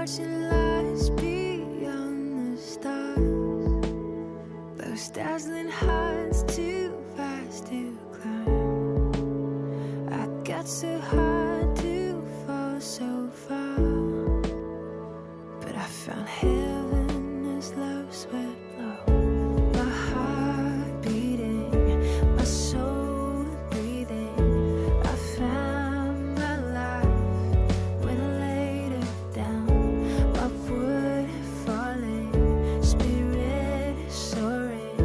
watching lights beyond the stars. Those dazzling heights too fast to climb. I got so high to fall so far, but I found heaven as love swept low. My heart beating, my soul breathing. I found my life when I laid it down. My wood falling, spirit soaring.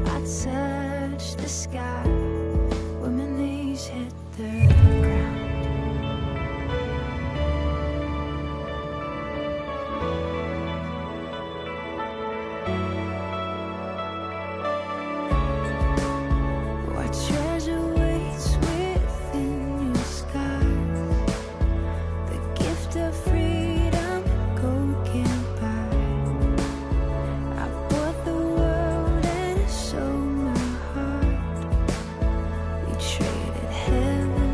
I touched the sky when my knees hit the ground. What treasure waits within your skies? The gift of freedom gold can't buy. I bought the world and sold my heart. We traded heaven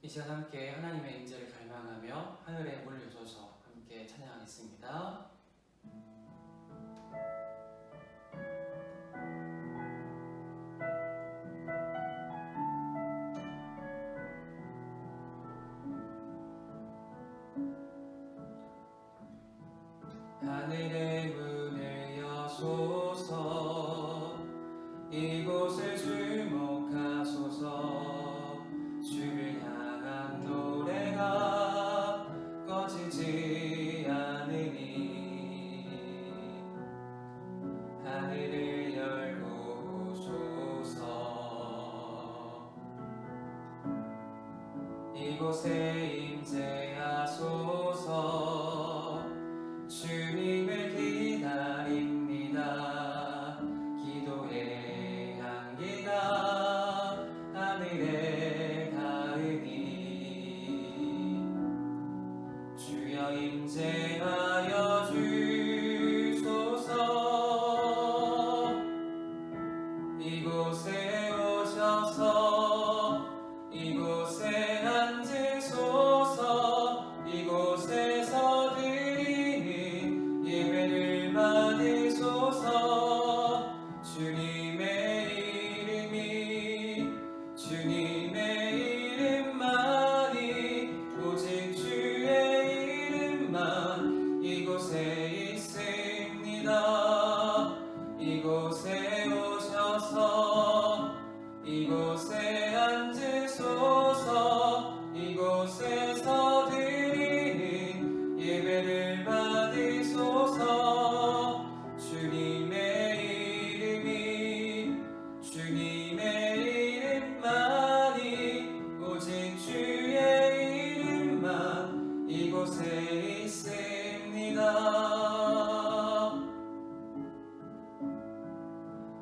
이 시간 함께 하나님의 인재를 갈망하며 하늘에 문을 여셔서 함께 찬양하겠습니다. 하늘의 문을 여소서 이곳을 주목하소서 주를 향한 노래가 꺼지지 않으니 하늘을 열고 오소서 이곳에 임재하소서 주님을 기다립니다. 기도의 향기가 하늘에 닿으니 주여 임재하여 주소서 이곳에 오셔서 이곳에 앉으소서 이곳에서 드리는 예배를 받으소서 주님의 이름만이 오직 주의 이름만 이곳에 있습니다. 이곳에 오셔서 이곳에 앉으소서 이곳에서 드리는 예배를 받으소서 주님의 이름만이 오직 주의 이름만 이곳에 있습니다.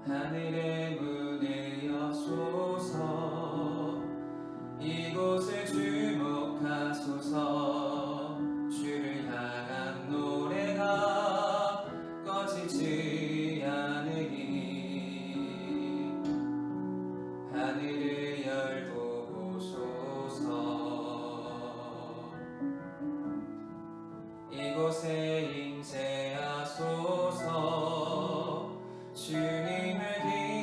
하늘의 문을 여소서 이곳을 주목하소서 주를 향한 노래가 꺼지지 않으니 하늘을 열고 오소서 이곳에 임재하소서 주님을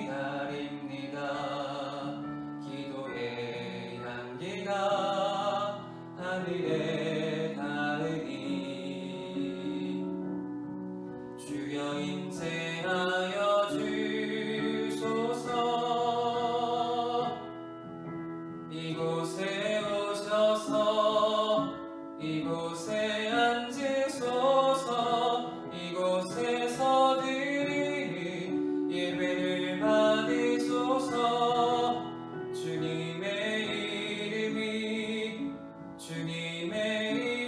기다립니다. 기도의 향기가 하늘에 닿으니 주여 임재하여 주소서 이곳에 오셔서 이곳에 앉으소서 이곳에서 드리는 예배를 받으소서 주님의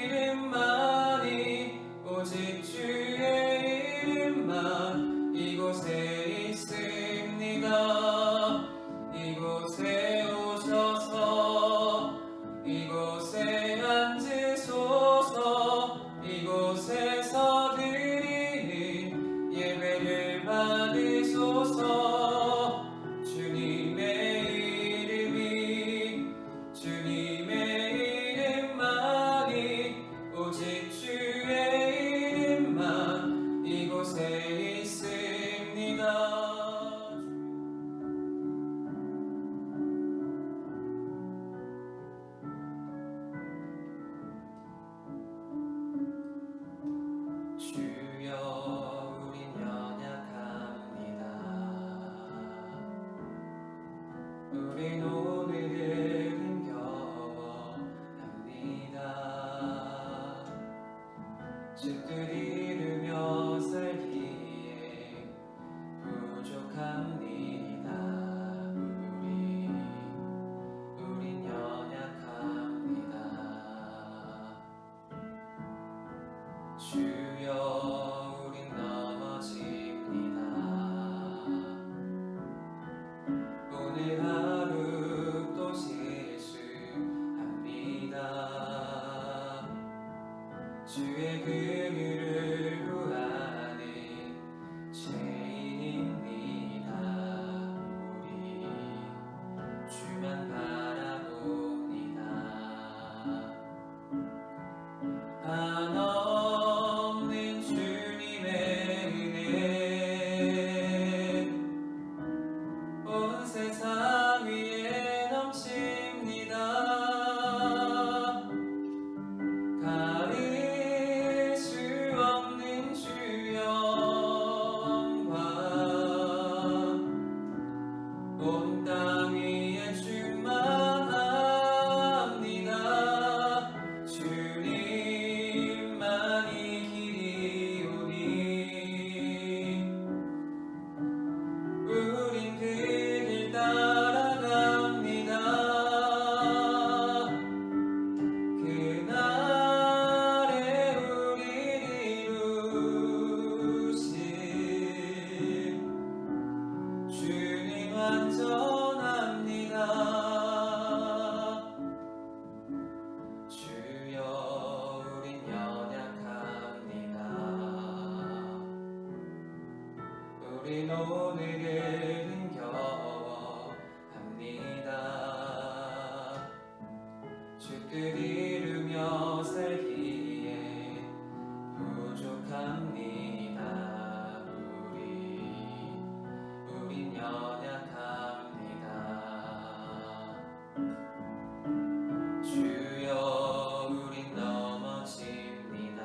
이름만이 오직 주의 이름만 이곳에 있습니다. 이곳에 오셔서 이곳에 앉으소서 이곳에서 드리는 예배를 받으소서 주님의 이름만이 오직 주의 이름만 이곳에 있습니다. 주여 우린 연약합니다. 우린 오늘을 힘겨워합니다. 뜻을 이루며 살기에 부족합니다. 우린 연약합니다. 주여 우린 넘어집니다. 오늘 하루 또 실수합니다. 주의 긍휼을 구하는 죄인입니다. 우리 주만 바라봅니다. 우린 오늘을 힘겨워합니다. 주뜻 이루며 살기에 부족합니다. 우린 연약합니다. 주여 우린 넘어집니다.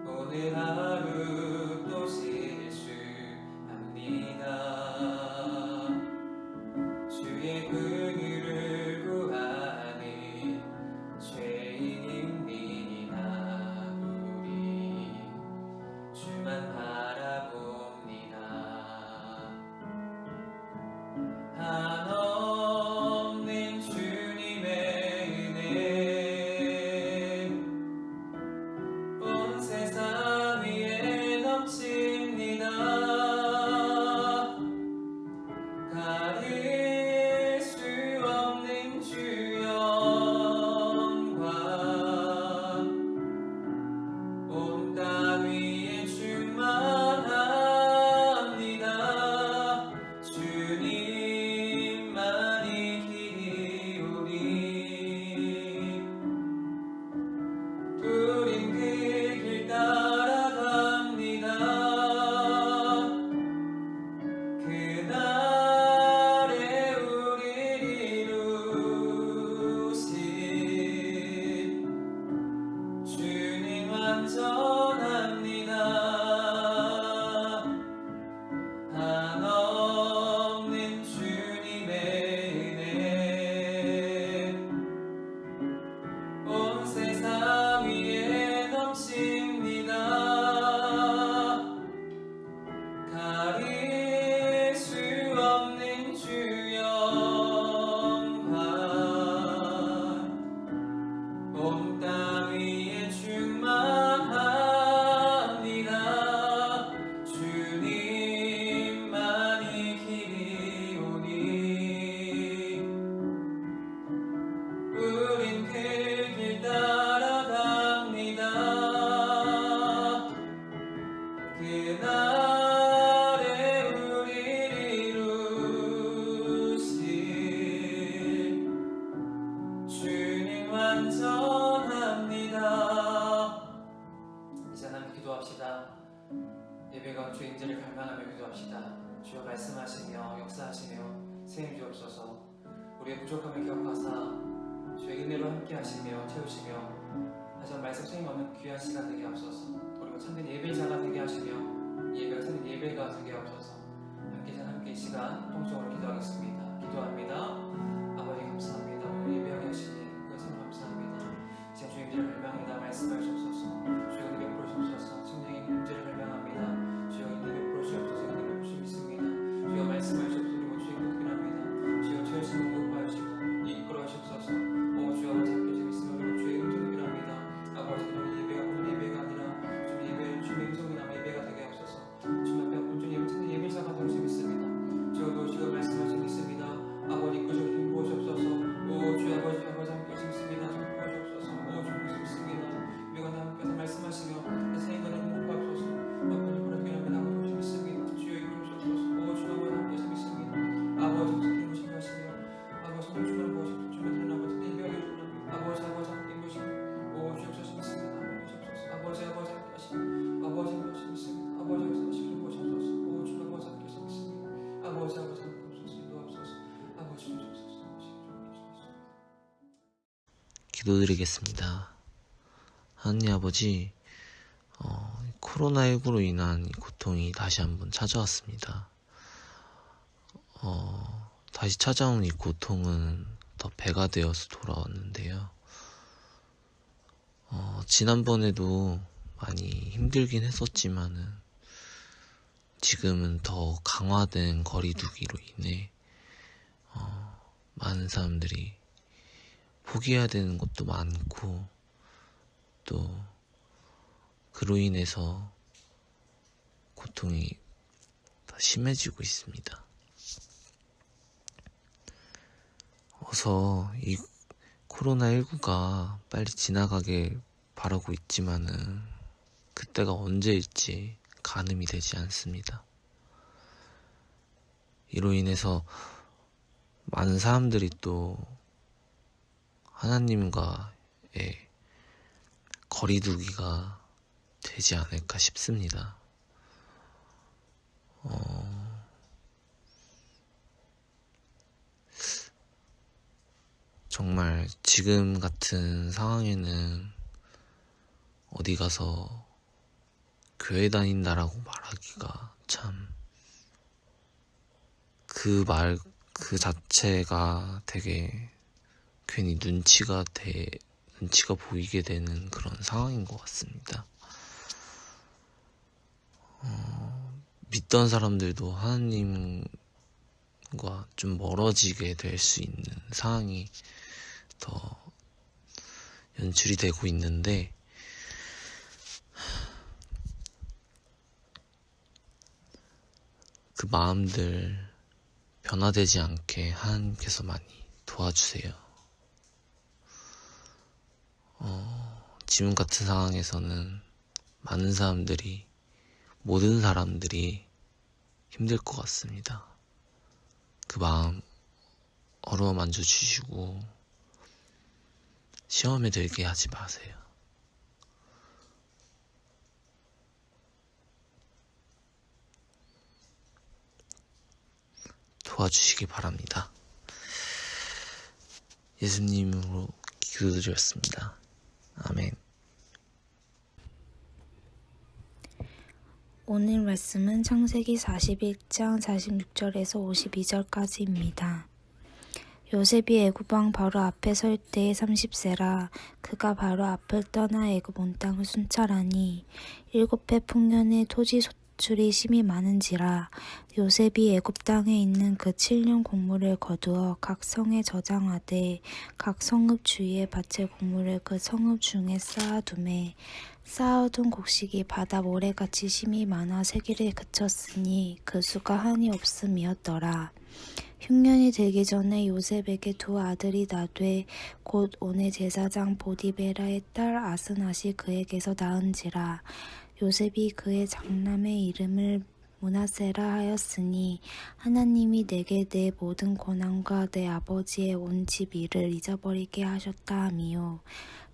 오늘 하루 또 실수합니다. 주의 긍휼을 구하는 죄인입니다. 우리 주만 바라봅니다. 한없는 주님의 은혜 온 세상 위에 넘칩니다. 가릴 수 없는 주 영광 온 땅 위에 충만합니다. 주님만이 길이오니 우린 그 길 따라갑니다. 그날에 우릴 이루신 주님 완전합니다. 한없는 주님의 은혜 온 세상 위에 넘칩니다. 가릴 수 없는 주 영광 온 땅 위에 충만합니다. 주님만이 길이오니 우린 그 길 따라갑니다. 그날에 우릴 이루실 주님 완전합니다. 이제 하나님 기도합시다. 예배가 주의 인재를 갈망하며 기도합시다. 주여 말씀하시며 역사하시며 세임 주옵소서. 우리의 부족함을 기억하사 주의 은혜로 함께 하시며 채우시며 다시 말씀 세임 없는 귀한 시간 되게 하옵소서. 그리고 참된 예배자가 되게 하시며 예배가 참된 예배가 되게 하옵소서. 함께 이 시간 통성으로 기도하겠습니다. 기도합니다. 아버지 감사합니다. 오늘 예배하게 하시니 그것은 감사합니다. 제 주의 인재를 갈망합니다. 말씀하시옵소서. 주여 은혜 베풀어 주옵소서. 성령의 인재를 갈망합니다. 주여 은혜 베풀어 주옵소서. 은혜 베풀어 주십니다. 주여 말씀하시옵소서. 그리고 주의 복기랍니다. 주여 채우시는 공부하시고 이끌어 주옵소서. 오 주여 아버지 함께 주시면 그리고 주의 음성이랍니다. 아버지 그런 예배가 오늘 예배가 아니라 주의 예배를 주의 음성이라면 예배가 되게 하옵소서. 주님 앞에 온전히 예배 예배자가 되고 싶습니다. 주여 주여 말씀하시고 있습니다. 아버지 이끌어 주옵소서. 오 주여 아버지 함께 주십니다. 좀 부어주옵소서. 오 좀 주십니다. 우리가 함께서 말씀하시며 세상에 행복하옵소서. 아버지 그렇게 하면 아버지 주십니다. 주여 이끌어 주옵소서. 오 주여 아버지 함께 주십니다. 아버지 기름 부으시며 하시며 아버지 손을 주면 무엇이 주면 아버지 예배하게 주옵소서. 아버지 함께 모시고 오 주여 주십니다. 아버지 함께 하시며 아버지 주십니다. 아버지 하시는 것이옵소서. 오 주여 아버지 함께 주십니다. 아버지 함께 주옵소서. 인도하옵소서. 아버지 주옵소서. 기도드리겠습니다. 하나님 아버지, 코로나19로 인한 이 고통이 다시 한번 찾아왔습니다. 다시 찾아온 이 고통은 더 배가 되어서 돌아왔는데요. 지난번에도 많이 힘들긴 했었지만은 지금은 더 강화된 거리두기로 인해 많은 사람들이 포기해야 되는 것도 많고 또 그로 인해서 고통이 더 심해지고 있습니다. 어서 이 코로나19가 빨리 지나가게 바라고 있지만은 그때가 언제일지 가늠이 되지 않습니다. 이로 인해서 많은 사람들이 또 하나님과의 거리두기가 되지 않을까 싶습니다. 정말 지금 같은 상황에는 어디 가서 교회 다닌다라고 말하기가 참 그 자체가 되게 괜히 눈치가 보이게 되는 그런 상황인 것 같습니다. 믿던 사람들도 하나님과 좀 멀어지게 될 수 있는 상황이 더 연출이 되고 있는데, 그 마음들 변화되지 않게 하나님께서 많이 도와주세요. 지금 같은 상황에서는 모든 사람들이 힘들 것 같습니다. 그 마음 어루만져 주시고 시험에 들게 하지 마세요. 도와주시기 바랍니다. 예수님으로 기도드렸습니다. 아멘. 오늘 말씀은 창세기 41장 46절에서 52절까지입니다. 요셉이 애굽 왕 바로 앞에 설 때에 30세라. 그가 바로 앞을 떠나 애굽 온 땅을 순찰하니 7해 풍년에 토지 소출이 심히 많은지라. 요셉이 애굽 땅에 있는 그 7년 곡물을 거두어 각 성에 저장하되 각 성읍 주위에 밭의 곡물을 그 성읍 중에 쌓아두매 쌓아둔 곡식이 바다 모래같이 심히 많아 세길에 그쳤으니 그 수가 한이 없음이었더라. 흉년이 되기 전에 요셉에게 2 아들이 나되 곧 온의 제사장 보디베라의 딸 아스낫이 그에게서 낳은지라. 요셉이 그의 장남의 이름을 므낫세라 하였으니 하나님이 내게 내 모든 고난과 내 아버지의 온 집 일을 잊어버리게 하셨다 하미요.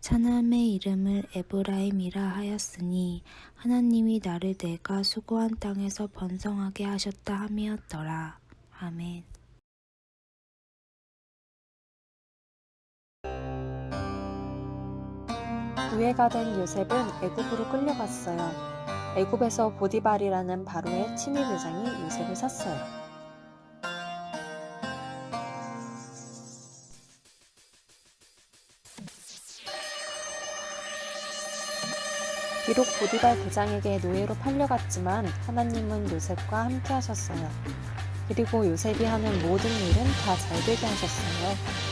차남의 이름을 에브라임이라 하였으니 하나님이 나를 내가 수고한 땅에서 번성하게 하셨다 함이었더라. 아멘. 노예가 된 요셉은 애굽으로 끌려갔어요. 애굽에서 보디발이라는 바로의 친위 대장이 요셉을 샀어요. 비록 보디발 대장에게 노예로 팔려갔지만 하나님은 요셉과 함께 하셨어요. 그리고 요셉이 하는 모든 일은 다 잘 되게 하셨어요.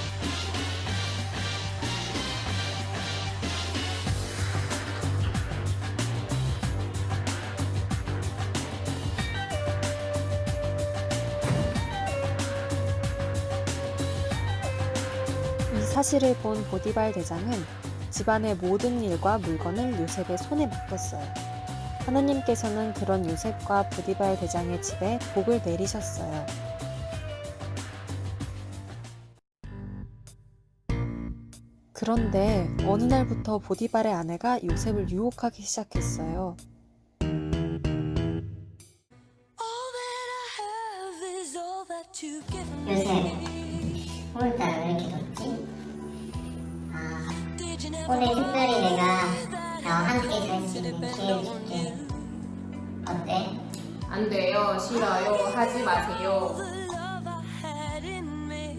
이 사실을 본 보디발 대장은 집안의 모든 일과 물건을 요셉의 손에 맡겼어요. 하나님께서는 그런 요셉과 보디발 대장의 집에 복을 내리셨어요. 그런데 어느 날부터 보디발의 아내가 요셉을 유혹하기 시작했어요. 요셉, 오늘따라 왜 이렇게 덥지? 오늘 특별히 내가 너와 함께 잘 수 있는 기회를 줄게. 어때? 안 돼요. 싫어요. 하지 마세요.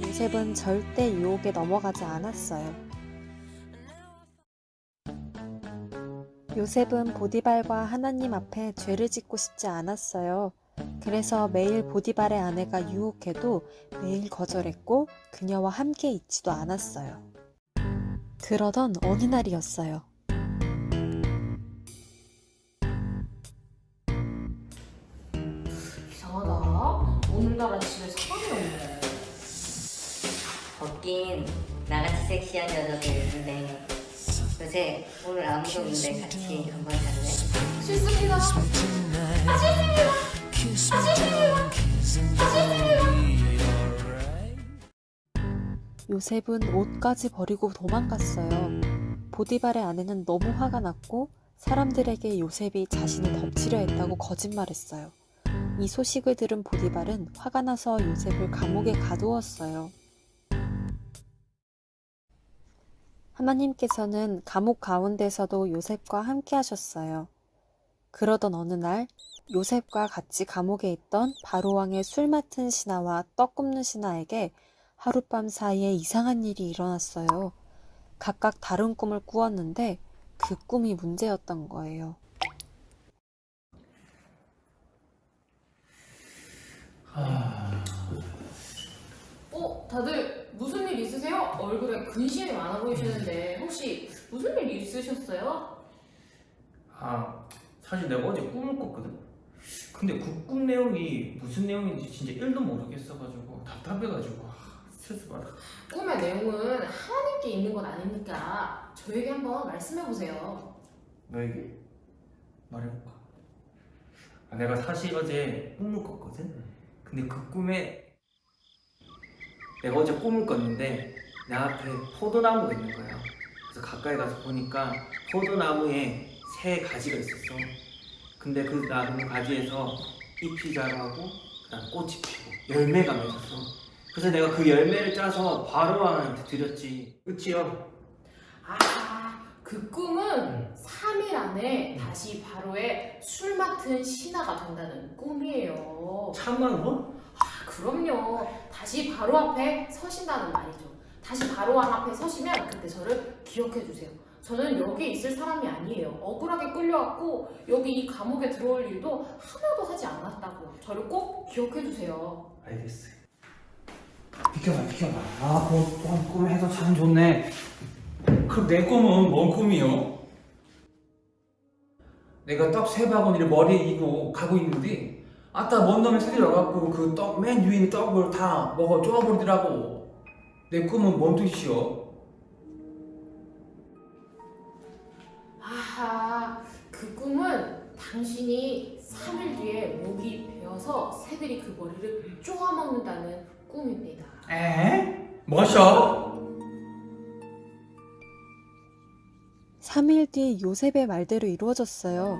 요셉은 절대 유혹에 넘어가지 않았어요. 요셉은 보디발과 하나님 앞에 죄를 짓고 싶지 않았어요. 그래서 매일 보디발의 아내가 유혹해도 매일 거절했고 그녀와 함께 있지도 않았어요. 그러던 어느 날이었어요. 이상하다. 오늘따라 집에 사람이 없네. 없긴 나같이 섹시한 여자도 있는데 요새 오늘 아무도 없는데 같이 한번 갈래? 싫습니다. 요셉은 옷까지 버리고 도망갔어요. 보디발의 아내는 너무 화가 났고 사람들에게 요셉이 자신을 덮치려 했다고 거짓말했어요. 이 소식을 들은 보디발은 화가 나서 요셉을 감옥에 가두었어요. 하나님께서는 감옥 가운데서도 요셉과 함께 하셨어요. 그러던 어느 날 요셉과 같이 감옥에 있던 바로왕의 술 맡은 신하와 떡 굽는 신하에게 하룻밤 사이에 이상한 일이 일어났어요. 각각 다른 꿈을 꾸었는데 그 꿈이 문제였던 거예요. 다들 무슨 일 있으세요? 얼굴에 근심이 많아 보이시는데 혹시 무슨 일 있으셨어요? 사실 내가 어제 꿈을 꿨거든? 근데 그 꿈 내용이 무슨 내용인지 진짜 1도 모르겠어가지고 답답해가지고 스트레스 받아. 꿈의 내용은 하나님께 있는 것 아닙니까? 저에게 한번 말씀해보세요. 너에게? 말해볼까? 내가 사실 어제 꿈을 꿨거든? 근데 그 꿈에 내가 어제 꿈을 꿨는데 내 앞에 포도나무가 있는 거야. 그래서 가까이 가서 보니까 포도나무에 3가지가 있었어. 근데 그 나무 가지에서 잎이 자라고 그다음 꽃이 피고 열매가 맺었어. 그래서 내가 그 열매를 짜서 바로왕한테 드렸지. 끝이요. 그 꿈은 3일 안에 다시 바로의 술 맡은 신하가 된다는 꿈이에요. 참말로? 그럼요. 다시 바로 앞에 서신다는 말이죠. 다시 바로왕 앞에 서시면 그때 저를 기억해 주세요. 저는 여기 있을 사람이 아니에요. 억울하게 끌려왔고 여기 이 감옥에 들어올 일도 하나도 하지 않았다고요. 저를 꼭 기억해 주세요. 알겠어요. 비켜봐. 그거 꿈 해서 참 좋네. 그럼 내 꿈은 뭔 꿈이요? 내가 떡 3바구니를 머리에 이고 가고 있는데 아따 먼 놈의 새들이 와갖고 그 떡 맨 위에 있는 떡을 다 먹어 쪼아버리더라고. 내 꿈은 뭔 뜻이요? 그 꿈은 당신이 3일 뒤에 목이 베어서 새들이 그 머리를 쪼아먹는다는 꿈입니다. 뭐셔? 3일 뒤 요셉의 말대로 이루어졌어요.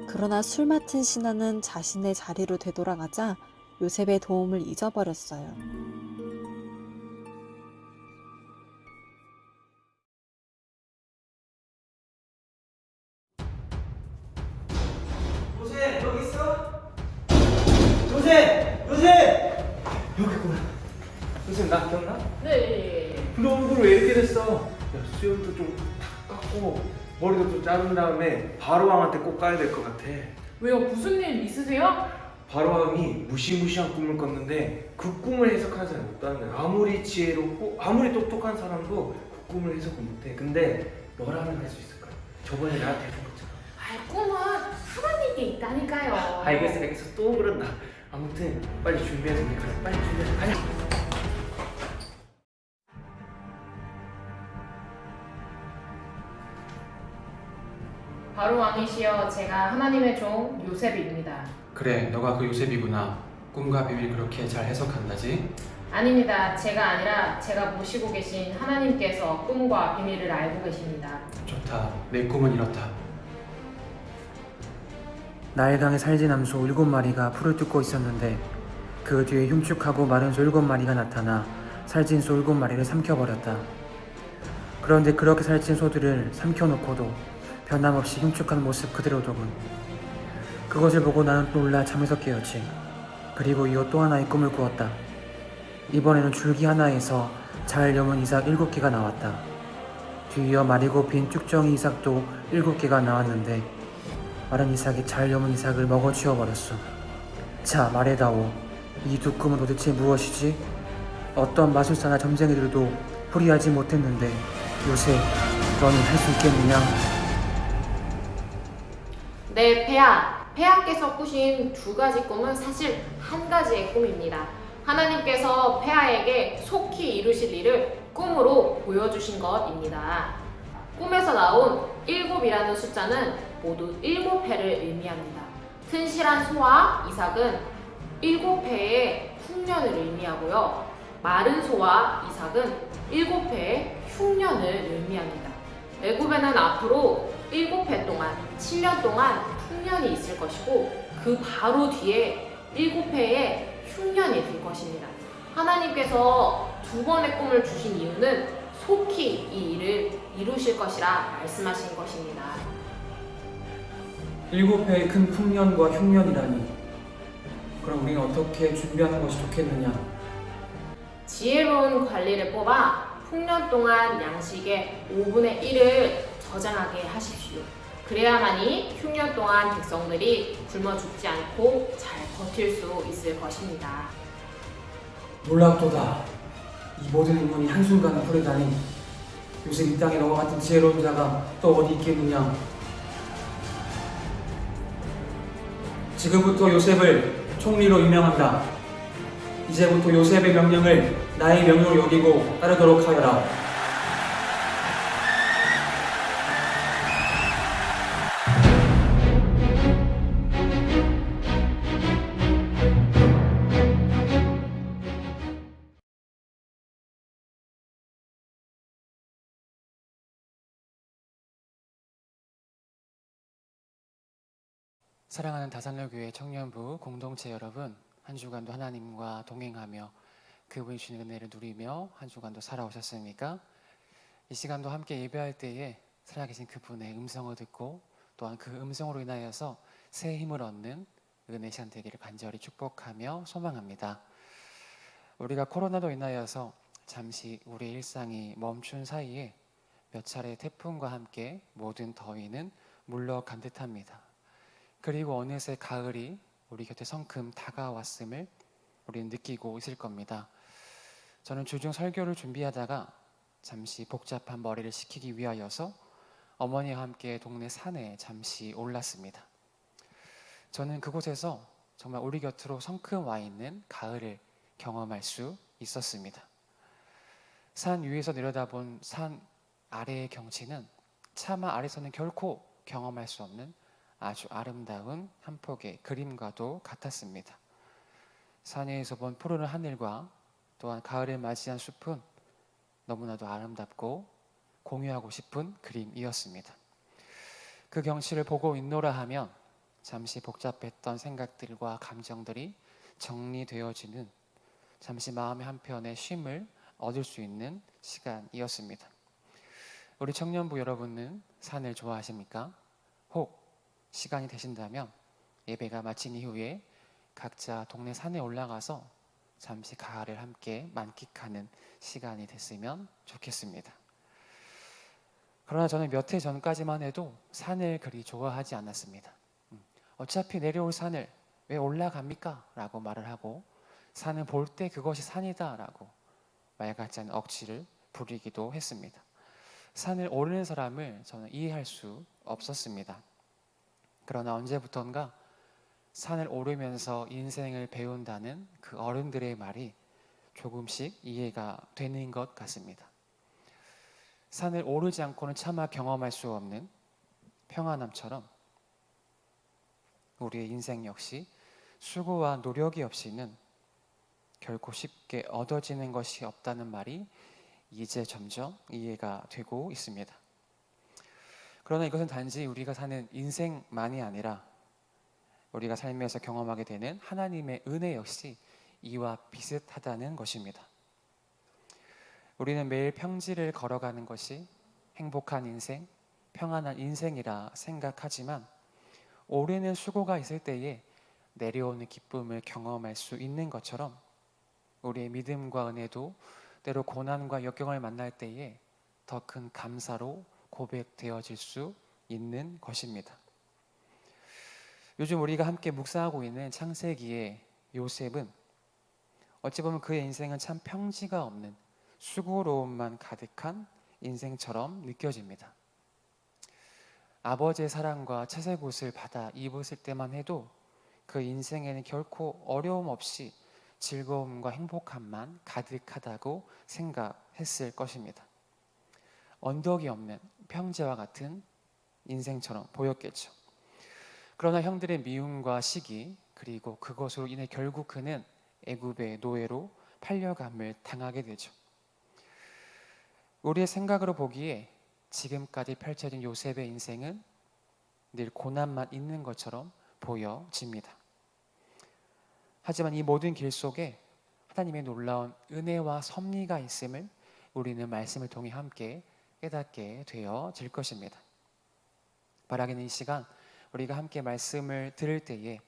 그러나 술 맡은 신하는 자신의 자리로 되돌아가자 요셉의 도움을 잊어버렸어요. 요셉 여기 있어? 요셉! 여기 있구나. 요셉 나 기억나? 네. 너 얼굴 왜 이렇게 됐어? 수염도 좀 깎고 머리도 좀 자른 다음에 바로왕한테 꼭 가야 될 것 같아. 왜요? 무슨 일 있으세요? 바로왕이 무시무시한 꿈을 꿨는데 그 꿈을 해석하는 사람이 없다는 거야. 아무리 지혜롭고 아무리 똑똑한 사람도 그 꿈을 해석을 못해. 근데 너라면 할 수 있을 거야. 저번에 나한테 해준 것처럼. 꿈은 하나님께 있다니까요. 알겠어. 또 그런다. 아무튼 빨리 준비해서 우리 가자. 빨리 준비해서 가자. 바로 왕이시여, 제가 하나님의 종 요셉입니다. 그래, 너가 그 요셉이구나. 꿈과 비밀 그렇게 잘 해석한다지? 아닙니다. 제가 아니라 제가 모시고 계신 하나님께서 꿈과 비밀을 알고 계십니다. 좋다. 내 꿈은 이렇다. 나일강에 살진 암소 7마리가 풀을 뜯고 있었는데 그 뒤에 흉측하고 마른 소 7마리가 나타나 살찐 소 7마리를 삼켜버렸다. 그런데 그렇게 살찐 소들을 삼켜놓고도 변함없이 흉측한 모습 그대로 두군. 그것을 보고 나는 놀라 잠에서 깨었지. 그리고 이어 또 하나의 꿈을 꾸었다. 이번에는 줄기 하나에서 잘 여문 이삭 7개가 나왔다. 뒤이어 마리고 빈 쭉정이 이삭도 7개가 나왔는데 마른 이삭이 잘 여문 이삭을 먹어치워버렸어. 자, 말해다오. 이 두 꿈은 도대체 무엇이지? 어떤 마술사나 점쟁이들도 풀이하지 못했는데 요셉, 너는 할 수 있겠느냐? 네, 폐하께서 꾸신 2가지 꿈은 사실 한 가지의 꿈입니다. 하나님께서 폐하에게 속히 이루실 일을 꿈으로 보여주신 것입니다. 꿈에서 나온 7이라는 숫자는 모두 7회를 의미합니다. 튼실한 소와 이삭은 7회의 흉년을 의미하고요. 마른 소와 이삭은 7회의 흉년을 의미합니다. 애굽에는 앞으로 7회 동안, 7년 동안 흉년이 있을 것이고 그 바로 뒤에 7회의 흉년이 들 것입니다. 하나님께서 2번의 꿈을 주신 이유는 속히 이 일을 이루실 것이라 말씀하신 것입니다. 7회의 큰 풍년과 흉년이라니. 그럼 우리는 어떻게 준비하는 것이 좋겠느냐? 지혜로운 관리를 뽑아 풍년 동안 양식의 5분의 1을 저장하게 하십시오. 그래야만이 흉년 동안 백성들이 굶어 죽지 않고 잘 버틸 수 있을 것입니다. 놀랍도다. 이 모든 인문이 한순간에 풀리다니. 요새 이 땅에 너와 같은 지혜로운 자가 또 어디 있겠느냐? 지금부터 요셉을 총리로 임명한다. 이제부터 요셉의 명령을 나의 명령으로 여기고 따르도록 하여라. 사랑하는 다산로교회 청년부 공동체 여러분, 한 주간도 하나님과 동행하며 그분이 주신 은혜를 누리며 한 주간도 살아오셨습니까? 이 시간도 함께 예배할 때에 살아계신 그분의 음성을 듣고 또한 그 음성으로 인하여서 새 힘을 얻는 은혜 시간 되기를 간절히 축복하며 소망합니다. 우리가 코로나로 인하여서 잠시 우리의 일상이 멈춘 사이에 몇 차례 태풍과 함께 모든 더위는 물러간 듯합니다. 그리고 어느새 가을이 우리 곁에 성큼 다가왔음을 우리는 느끼고 있을 겁니다. 저는 주중 설교를 준비하다가 잠시 복잡한 머리를 식히기 위하여서 어머니와 함께 동네 산에 잠시 올랐습니다. 저는 그곳에서 정말 우리 곁으로 성큼 와 있는 가을을 경험할 수 있었습니다. 산 위에서 내려다본 산 아래의 경치는 차마 아래서는 결코 경험할 수 없는 아주 아름다운 한 폭의 그림과도 같았습니다. 산 위에서 본 푸르른 하늘과 또한 가을을 맞이한 숲은 너무나도 아름답고 공유하고 싶은 그림이었습니다. 그 경치를 보고 있노라 하면 잠시 복잡했던 생각들과 감정들이 정리되어지는 잠시 마음의 한편의 쉼을 얻을 수 있는 시간이었습니다. 우리 청년부 여러분은 산을 좋아하십니까? 혹 시간이 되신다면 예배가 마친 이후에 각자 동네 산에 올라가서 잠시 가을을 함께 만끽하는 시간이 됐으면 좋겠습니다. 그러나 저는 몇 해 전까지만 해도 산을 그리 좋아하지 않았습니다. 어차피 내려올 산을 왜 올라갑니까? 라고 말을 하고 산을 볼 때 그것이 산이다 라고 말 같지 않은 억지를 부리기도 했습니다. 산을 오르는 사람을 저는 이해할 수 없었습니다. 그러나 언제부턴가 산을 오르면서 인생을 배운다는 그 어른들의 말이 조금씩 이해가 되는 것 같습니다. 산을 오르지 않고는 차마 경험할 수 없는 평안함처럼 우리의 인생 역시 수고와 노력이 없이는 결코 쉽게 얻어지는 것이 없다는 말이 이제 점점 이해가 되고 있습니다. 그러나 이것은 단지 우리가 사는 인생만이 아니라 우리가 삶에서 경험하게 되는 하나님의 은혜 역시 이와 비슷하다는 것입니다. 우리는 매일 평지를 걸어가는 것이 행복한 인생, 평안한 인생이라 생각하지만 오르는 수고가 있을 때에 내려오는 기쁨을 경험할 수 있는 것처럼 우리의 믿음과 은혜도 때로 고난과 역경을 만날 때에 더 큰 감사로 고백되어질 수 있는 것입니다. 요즘 우리가 함께 묵상하고 있는 창세기의 요셉은 어찌 보면 그의 인생은 참 평지가 없는 수고로움만 가득한 인생처럼 느껴집니다. 아버지의 사랑과 채색옷을 받아 입었을 때만 해도 그 인생에는 결코 어려움 없이 즐거움과 행복함만 가득하다고 생각했을 것입니다. 언덕이 없는 평지와 같은 인생처럼 보였겠죠. 그러나 형들의 미움과 시기 그리고 그것으로 인해 결국 그는 애굽의 노예로 팔려감을 당하게 되죠. 우리의 생각으로 보기에 지금까지 펼쳐진 요셉의 인생은 늘 고난만 있는 것처럼 보여집니다. 하지만 이 모든 길 속에 하나님의 놀라운 은혜와 섭리가 있음을 우리는 말씀을 통해 함께 깨닫게 되어질 것입니다. 바라기는 이 시간 우리가 함께 말씀을 들을 때에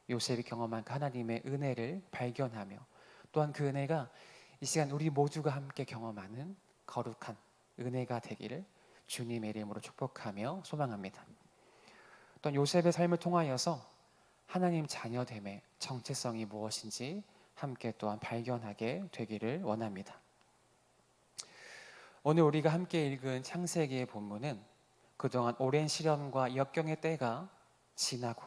요셉이 경험한 그 하나님의 은혜를 발견하며 또한 그 은혜가 이 시간 우리 모두가 함께 경험하는 거룩한 은혜가 되기를 주님의 이름으로 축복하며 소망합니다. 또한 요셉의 삶을 통하여서 하나님 자녀됨의 정체성이 무엇인지 함께 또한 발견하게 되기를 원합니다. 오늘 우리가 함께 읽은 창세기의 본문은 그동안 오랜 시련과 역경의 때가 지나고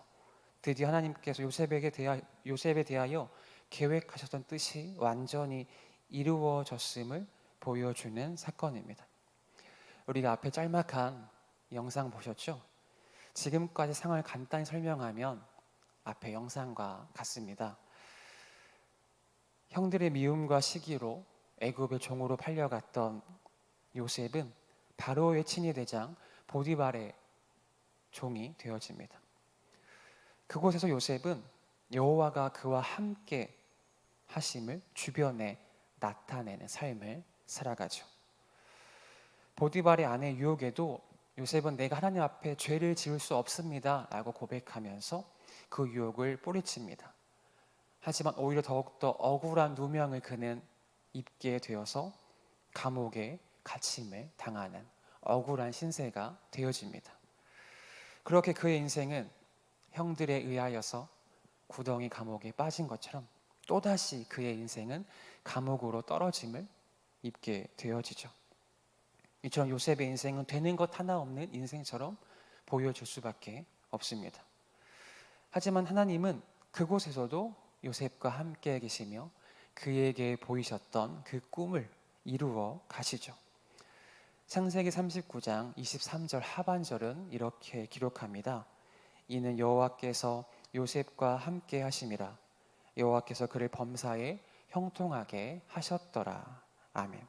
드디어 하나님께서 요셉에 대하여 계획하셨던 뜻이 완전히 이루어졌음을 보여주는 사건입니다. 우리가 앞에 짤막한 영상 보셨죠? 지금까지 상황을 간단히 설명하면 앞에 영상과 같습니다. 형들의 미움과 시기로 애굽의 종으로 팔려갔던 요셉은 바로의 친위대장 보디발의 종이 되어집니다. 그곳에서 요셉은 여호와가 그와 함께 하심을 주변에 나타내는 삶을 살아가죠. 보디발의 아내 유혹에도 요셉은 내가 하나님 앞에 죄를 지을 수 없습니다 라고 고백하면서 그 유혹을 뿌리칩니다. 하지만 오히려 더욱더 억울한 누명을 그는 입게 되어서 감옥에 갇힘을 당하는 억울한 신세가 되어집니다. 그렇게 그의 인생은 형들에 의하여서 구덩이 감옥에 빠진 것처럼 또다시 그의 인생은 감옥으로 떨어짐을 입게 되어지죠. 이처럼 요셉의 인생은 되는 것 하나 없는 인생처럼 보여줄 수밖에 없습니다. 하지만 하나님은 그곳에서도 요셉과 함께 계시며 그에게 보이셨던 그 꿈을 이루어 가시죠. 창세기 39장 23절 하반절은 이렇게 기록합니다. 이는 여호와께서 요셉과 함께 하심이라. 여호와께서 그를 범사에 형통하게 하셨더라. 아멘.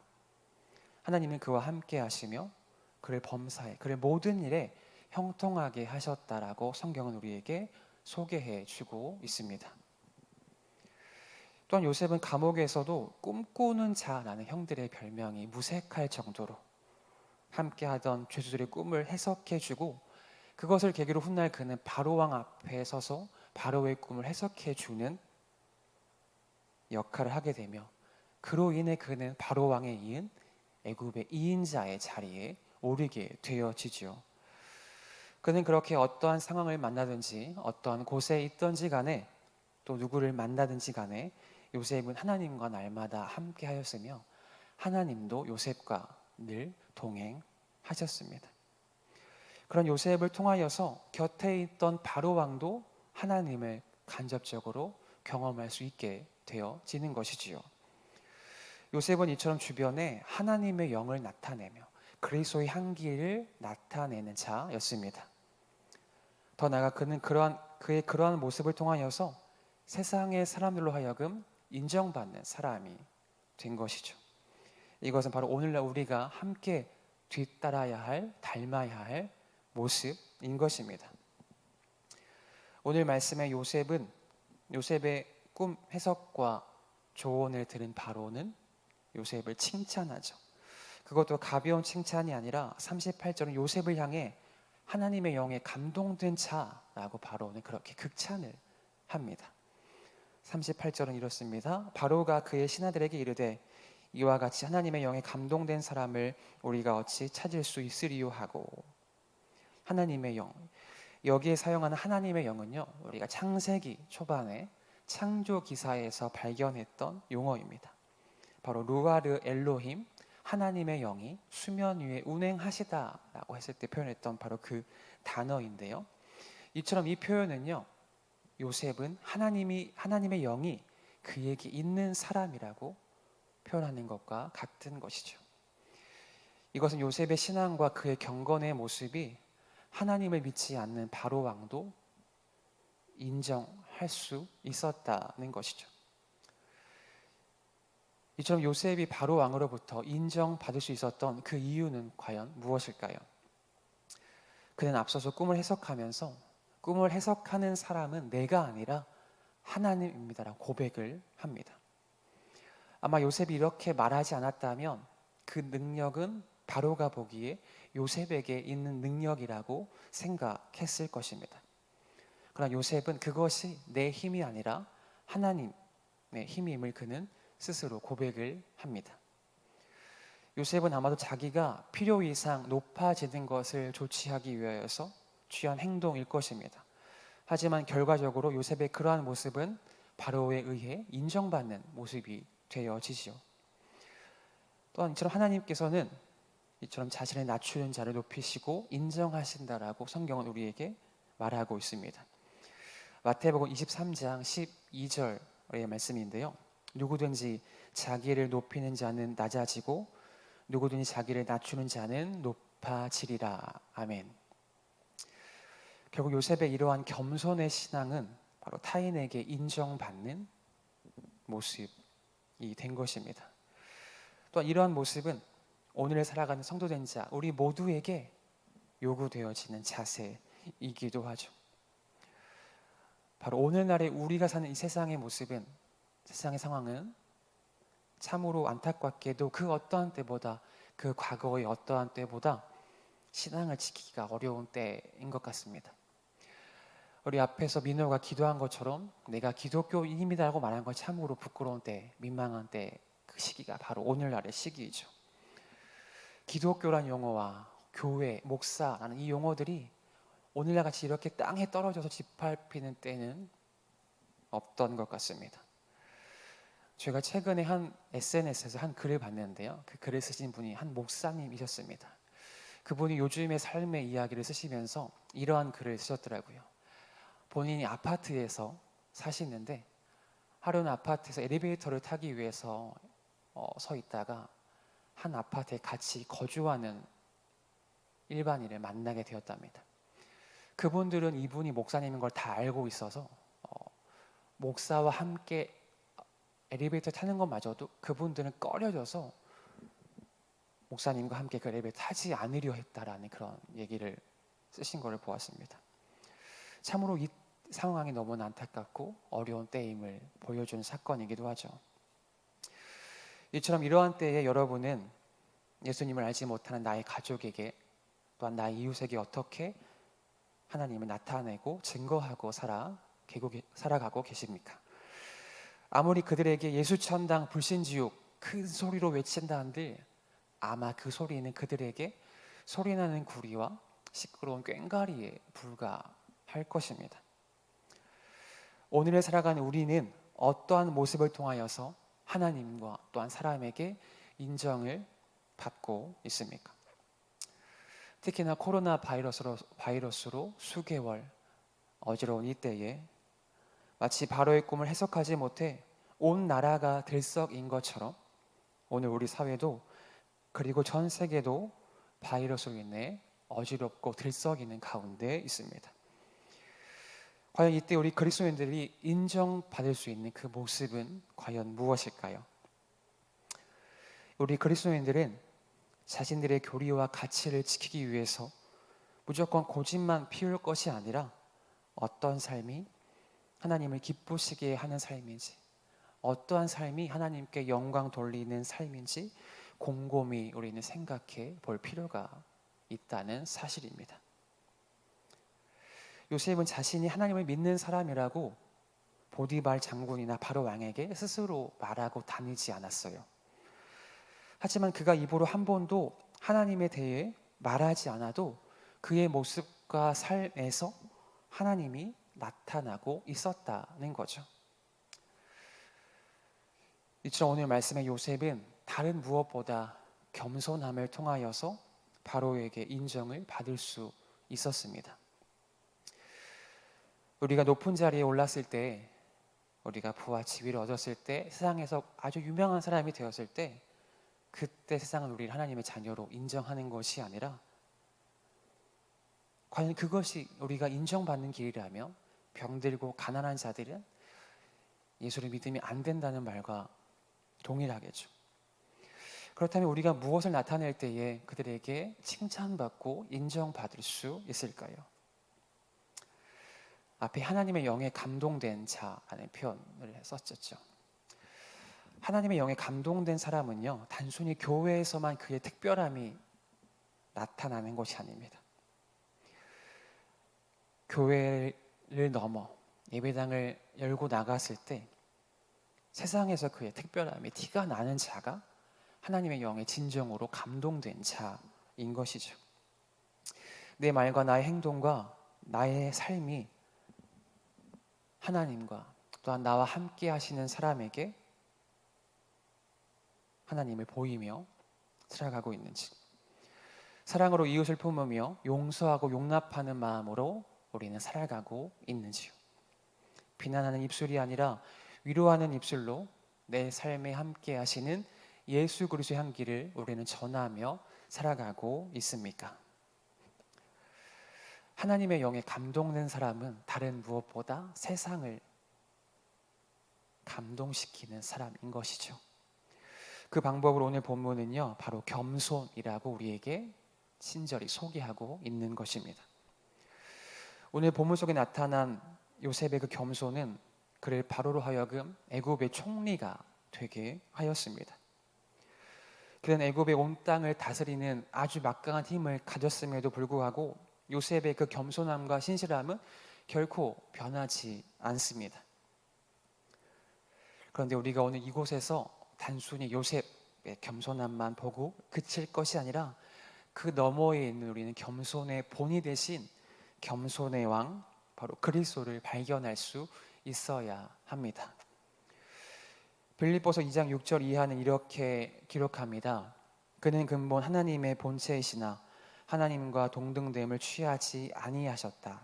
하나님은 그와 함께 하시며 그를 범사에, 그를 모든 일에 형통하게 하셨다라고 성경은 우리에게 소개해 주고 있습니다. 또한 요셉은 감옥에서도 꿈꾸는 자라는 형들의 별명이 무색할 정도로 함께하던 죄수들의 꿈을 해석해 주고 그것을 계기로 훗날 그는 바로왕 앞에 서서 바로의 꿈을 해석해 주는 역할을 하게 되며 그로 인해 그는 바로왕에 이은 애굽의 2인자의 자리에 오르게 되어지죠. 그는 그렇게 어떠한 상황을 만나든지 어떠한 곳에 있든지 간에 또 누구를 만나든지 간에 요셉은 하나님과 날마다 함께 하였으며 하나님도 요셉과 늘 동행하셨습니다. 그런 요셉을 통하여서 곁에 있던 바로왕도 하나님을 간접적으로 경험할 수 있게 되어지는 것이지요. 요셉은 이처럼 주변에 하나님의 영을 나타내며 그리스도의 향기를 나타내는 자였습니다. 더 나아가 그는 그의 그러한 모습을 통하여서 세상의 사람들로 하여금 인정받는 사람이 된 것이죠. 이것은 바로 오늘날 우리가 함께 뒤따라야 할, 닮아야 할 모습인 것입니다. 오늘 말씀의 요셉의 꿈 해석과 조언을 들은 바로는 요셉을 칭찬하죠. 그것도 가벼운 칭찬이 아니라 38절은 요셉을 향해 하나님의 영에 감동된 자라고 바로는 그렇게 극찬을 합니다. 38절은 이렇습니다. 바로가 그의 신하들에게 이르되 이와 같이 하나님의 영에 감동된 사람을 우리가 어찌 찾을 수 있으리요 하고. 하나님의 영, 여기에 사용하는 하나님의 영은요, 우리가 창세기 초반에 창조 기사에서 발견했던 용어입니다. 바로 루아르 엘로힘, 하나님의 영이 수면 위에 운행하시다라고 했을 때 표현했던 바로 그 단어인데요. 이처럼 이 표현은요, 요셉은 하나님의 영이 그에게 있는 사람이라고 표현하는 것과 같은 것이죠. 이것은 요셉의 신앙과 그의 경건의 모습이 하나님을 믿지 않는 바로 왕도 인정할 수 있었다는 것이죠. 이처럼 요셉이 바로 왕으로부터 인정받을 수 있었던 그 이유는 과연 무엇일까요? 그는 앞서서 꿈을 해석하면서 꿈을 해석하는 사람은 내가 아니라 하나님입니다라고 고백을 합니다. 아마 요셉이 이렇게 말하지 않았다면 그 능력은 바로가 보기에 요셉에게 있는 능력이라고 생각했을 것입니다. 그러나 요셉은 그것이 내 힘이 아니라 하나님의 힘임을 그는 스스로 고백을 합니다. 요셉은 아마도 자기가 필요 이상 높아지는 것을 조치하기 위하여서 취한 행동일 것입니다. 하지만 결과적으로 요셉의 그러한 모습은 바로에 의해 인정받는 모습이 되어지지요. 또한 이처럼 하나님께서는 이처럼 자신을 낮추는 자를 높이시고 인정하신다라고 성경은 우리에게 말하고 있습니다. 마태복음 23장 12절의 말씀인데요. 누구든지 자기를 높이는 자는 낮아지고 누구든지 자기를 낮추는 자는 높아지리라. 아멘. 결국 요셉의 이러한 겸손의 신앙은 바로 타인에게 인정받는 모습이 된 것입니다. 또한 이러한 모습은 오늘 살아가는 성도된 자 우리 모두에게 요구되어지는 자세이기도 하죠. 바로 오늘날의 우리가 사는 이 세상의 모습은, 세상의 상황은 참으로 안타깝게도 그 어떠한 때보다, 그 과거의 어떠한 때보다 신앙을 지키기가 어려운 때인 것 같습니다. 우리 앞에서 민호가 기도한 것처럼 내가 기독교인이라고 말한 건 참으로 부끄러운 때, 민망한 때, 그 시기가 바로 오늘날의 시기이죠. 기독교란 용어와 교회, 목사라는 이 용어들이 오늘날 같이 이렇게 땅에 떨어져서 짓밟히는 때는 없던 것 같습니다. 제가 최근에 한 SNS에서 한 글을 봤는데요. 그 글을 쓰신 분이 한 목사님이셨습니다. 그분이 요즘의 삶의 이야기를 쓰시면서 이러한 글을 쓰셨더라고요. 본인이 아파트에서 사시는데 하루는 아파트에서 엘리베이터를 타기 위해서 서 있다가 한 아파트에 같이 거주하는 일반인을 만나게 되었답니다. 그분들은 이분이 목사님인 걸 다 알고 있어서 목사와 함께 엘리베이터 타는 것마저도 그분들은 꺼려져서 목사님과 함께 그 엘리베이터 타지 않으려 했다라는 그런 얘기를 쓰신 것을 보았습니다. 참으로 이 상황이 너무나 안타깝고 어려운 때임을 보여준 사건이기도 하죠. 이처럼 이러한 때에 여러분은 예수님을 알지 못하는 나의 가족에게 또한 나의 이웃에게 어떻게 하나님을 나타내고 증거하고 살아가고 계십니까? 아무리 그들에게 예수천당 불신지옥 큰 소리로 외친다 한들 아마 그 소리는 그들에게 소리나는 구리와 시끄러운 꽹과리에 불과할 것입니다. 오늘을 살아가는 우리는 어떠한 모습을 통하여서 하나님과 또한 사람에게 인정을 받고 있습니까? 특히나 코로나 바이러스로 수개월 어지러운 이때에 마치 바로의 꿈을 해석하지 못해 온 나라가 들썩인 것처럼 오늘 우리 사회도 그리고 전 세계도 바이러스로 인해 어지럽고 들썩이는 가운데 있습니다. 과연 이때 우리 그리스도인들이 인정받을 수 있는 그 모습은 과연 무엇일까요? 우리 그리스도인들은 자신들의 교리와 가치를 지키기 위해서 무조건 고집만 피울 것이 아니라 어떤 삶이 하나님을 기쁘시게 하는 삶인지, 어떠한 삶이 하나님께 영광 돌리는 삶인지 곰곰이 우리는 생각해 볼 필요가 있다는 사실입니다. 요셉은 자신이 하나님을 믿는 사람이라고 보디발 장군이나 바로 왕에게 스스로 말하고 다니지 않았어요. 하지만 그가 입으로 한 번도 하나님에 대해 말하지 않아도 그의 모습과 삶에서 하나님이 나타나고 있었다는 거죠. 이처럼 오늘 말씀의 요셉은 다른 무엇보다 겸손함을 통하여서 바로에게 인정을 받을 수 있었습니다. 우리가 높은 자리에 올랐을 때, 우리가 부와 지위를 얻었을 때, 세상에서 아주 유명한 사람이 되었을 때, 그때 세상은 우리를 하나님의 자녀로 인정하는 것이 아니라 과연 그것이 우리가 인정받는 길이라면 병들고 가난한 자들은 예수를 믿으면 안 된다는 말과 동일하겠죠. 그렇다면 우리가 무엇을 나타낼 때에 그들에게 칭찬받고 인정받을 수 있을까요? 앞에 하나님의 영에 감동된 자라는 표현을 썼었죠. 하나님의 영에 감동된 사람은요, 단순히 교회에서만 그의 특별함이 나타나는 것이 아닙니다. 교회를 넘어 예배당을 열고 나갔을 때 세상에서 그의 특별함이 티가 나는 자가 하나님의 영에 진정으로 감동된 자인 것이죠. 내 말과 나의 행동과 나의 삶이 하나님과 또한 나와 함께 하시는 사람에게 하나님을 보이며 살아가고 있는지, 사랑으로 이웃을 품으며 용서하고 용납하는 마음으로 우리는 살아가고 있는지요. 비난하는 입술이 아니라 위로하는 입술로 내 삶에 함께 하시는 예수 그리스도의 향기를 우리는 전하며 살아가고 있습니까? 하나님의 영에 감동된 사람은 다른 무엇보다 세상을 감동시키는 사람인 것이죠. 그 방법으로 오늘 본문은요, 바로 겸손이라고 우리에게 친절히 소개하고 있는 것입니다. 오늘 본문 속에 나타난 요셉의 그 겸손은 그를 바로로 하여금 애굽의 총리가 되게 하였습니다. 그는 애굽의 온 땅을 다스리는 아주 막강한 힘을 가졌음에도 불구하고 요셉의 그 겸손함과 신실함은 결코 변하지 않습니다. 그런데 우리가 오늘 이곳에서 단순히 요셉의 겸손함만 보고 그칠 것이 아니라 그 너머에 있는 우리는 겸손의 본이 되신 겸손의 왕, 바로 그리스도를 발견할 수 있어야 합니다. 빌립보서 2장 6절 이하는 이렇게 기록합니다. 그는 근본 하나님의 본체이시나 하나님과 동등됨을 취하지 아니하셨다.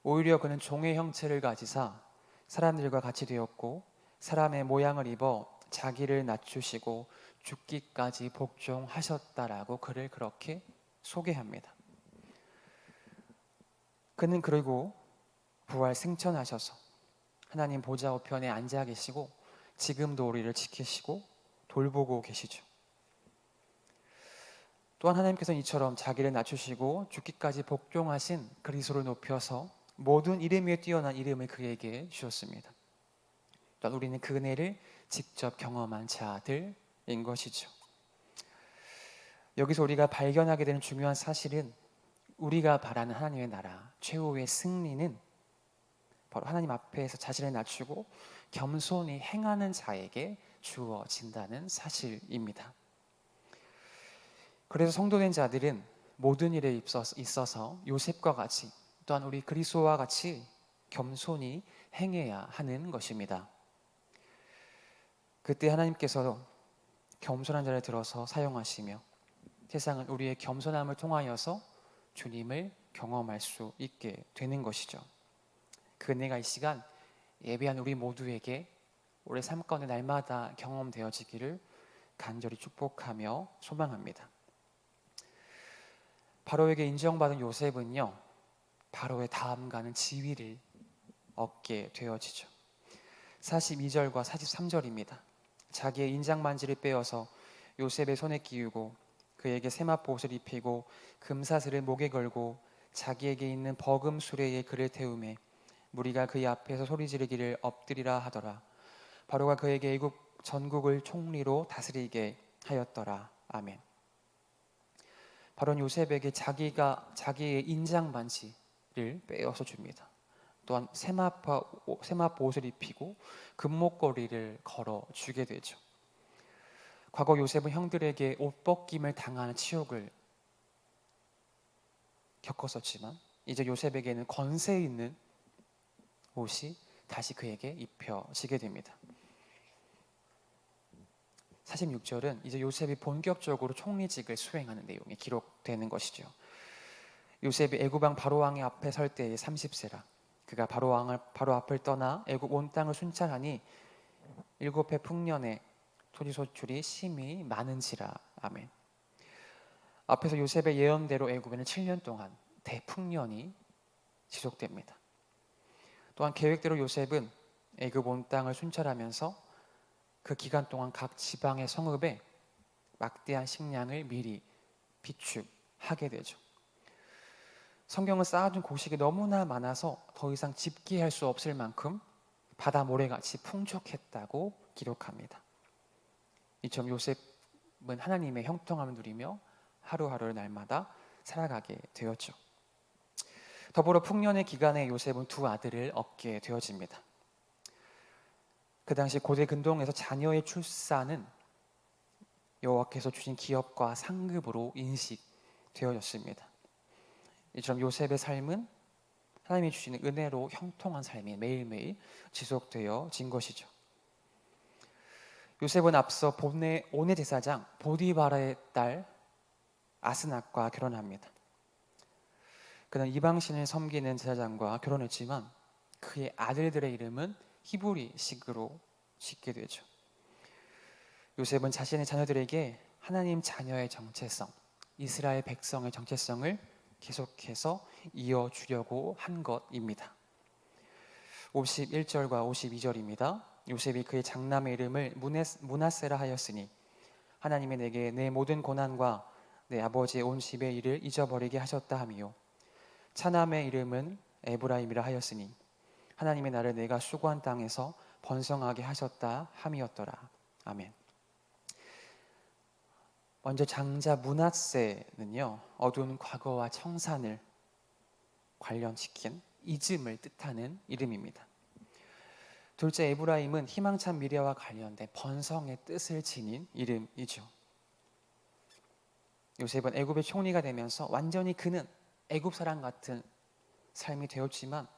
오히려 그는 종의 형체를 가지사 사람들과 같이 되었고 사람의 모양을 입어 자기를 낮추시고 죽기까지 복종하셨다라고 그를 그렇게 소개합니다. 그는 그리고 부활 승천하셔서 하나님 보좌 우편에 앉아 계시고 지금도 우리를 지키시고 돌보고 계시죠. 또한 하나님께서는 이처럼 자기를 낮추시고 죽기까지 복종하신 그리스도를 높여서 모든 이름 위에 뛰어난 이름을 그에게 주셨습니다. 또한 우리는 그 은혜를 직접 경험한 자들인 것이죠. 여기서 우리가 발견하게 되는 중요한 사실은 우리가 바라는 하나님의 나라 최후의 승리는 바로 하나님 앞에서 자신을 낮추고 겸손히 행하는 자에게 주어진다는 사실입니다. 그래서 성도된 자들은 모든 일에 있어서 요셉과 같이 또한 우리 그리스도와 같이 겸손히 행해야 하는 것입니다. 그때 하나님께서 겸손한 자를 들어서 사용하시며 세상은 우리의 겸손함을 통하여서 주님을 경험할 수 있게 되는 것이죠. 그 은혜가 이 시간 예배한 우리 모두에게 올해 삶 가운데 날마다 경험되어지기를 간절히 축복하며 소망합니다. 바로에게 인정받은 요셉은요, 바로의 다음 가는 지위를 얻게 되어지죠. 42절과 43절입니다. 자기의 인장만지를 빼어서 요셉의 손에 끼우고 그에게 세마포 옷을 입히고 금사슬을 목에 걸고 자기에게 있는 버금 수레에 그를 태우매 무리가 그의 앞에서 소리 지르기를 엎드리라 하더라. 바로가 그에게 애굽 전국을 총리로 다스리게 하였더라. 아멘. 바로는 요셉에게 자기의 인장 반지를 빼어서 줍니다. 또한 세마포 옷을 입히고 금목걸이를 걸어 주게 되죠. 과거 요셉은 형들에게 옷 벗김을 당하는 치욕을 겪었었지만 이제 요셉에게는 권세 있는 옷이 다시 그에게 입혀지게 됩니다. 46절은 이제 요셉이 본격적으로 총리직을 수행하는 내용이 기록되는 것이죠. 요셉이 애굽 왕 바로 왕의 앞에 설 때의 30세라. 그가 바로 앞을 떠나 애굽 온 땅을 순찰하니 7해 풍년에 토지 소출이 심히 많은지라. 아멘. 앞에서 요셉의 예언대로 애굽에는 7년 동안 대풍년이 지속됩니다. 또한 계획대로 요셉은 애굽 온 땅을 순찰하면서 그 기간 동안 각 지방의 성읍에 막대한 식량을 미리 비축하게 되죠. 성경은 쌓아둔 곡식이 너무나 많아서 더 이상 집계할 수 없을 만큼 바다 모래같이 풍족했다고 기록합니다. 이처럼 요셉은 하나님의 형통함을 누리며 하루하루를 날마다 살아가게 되었죠. 더불어 풍년의 기간에 요셉은 두 아들을 얻게 되어집니다. 그 당시 고대 근동에서 자녀의 출산은 여호와께서 주신 기업과 상급으로 인식되어졌습니다. 이처럼 요셉의 삶은 하나님이 주시는 은혜로 형통한 삶이 매일매일 지속되어진 것이죠. 요셉은 앞서 온의 제사장 보디바라의 딸 아스낫과 결혼합니다. 그는 이방신을 섬기는 제사장과 결혼했지만 그의 아들들의 이름은 히브리식으로 짓게 되죠. 요셉은 자신의 자녀들에게 하나님 자녀의 정체성, 이스라엘 백성의 정체성을 계속해서 이어주려고 한 것입니다. 51절과 52절입니다. 요셉이 그의 장남의 이름을 므낫세라 하였으니 하나님이 내게 내 모든 고난과 내 아버지의 온 집의 일을 잊어버리게 하셨다 하미요, 차남의 이름은 에브라임이라 하였으니 하나님의 나를 내가 수고한 땅에서 번성하게 하셨다 함이었더라. 아멘. 먼저 장자 므낫세는요, 어두운 과거와 청산을 관련시킨 잊음을 뜻하는 이름입니다. 둘째 에브라임은 희망찬 미래와 관련된 번성의 뜻을 지닌 이름이죠. 요셉은 애굽의 총리가 되면서 완전히 그는 애굽 사람 같은 삶이 되었지만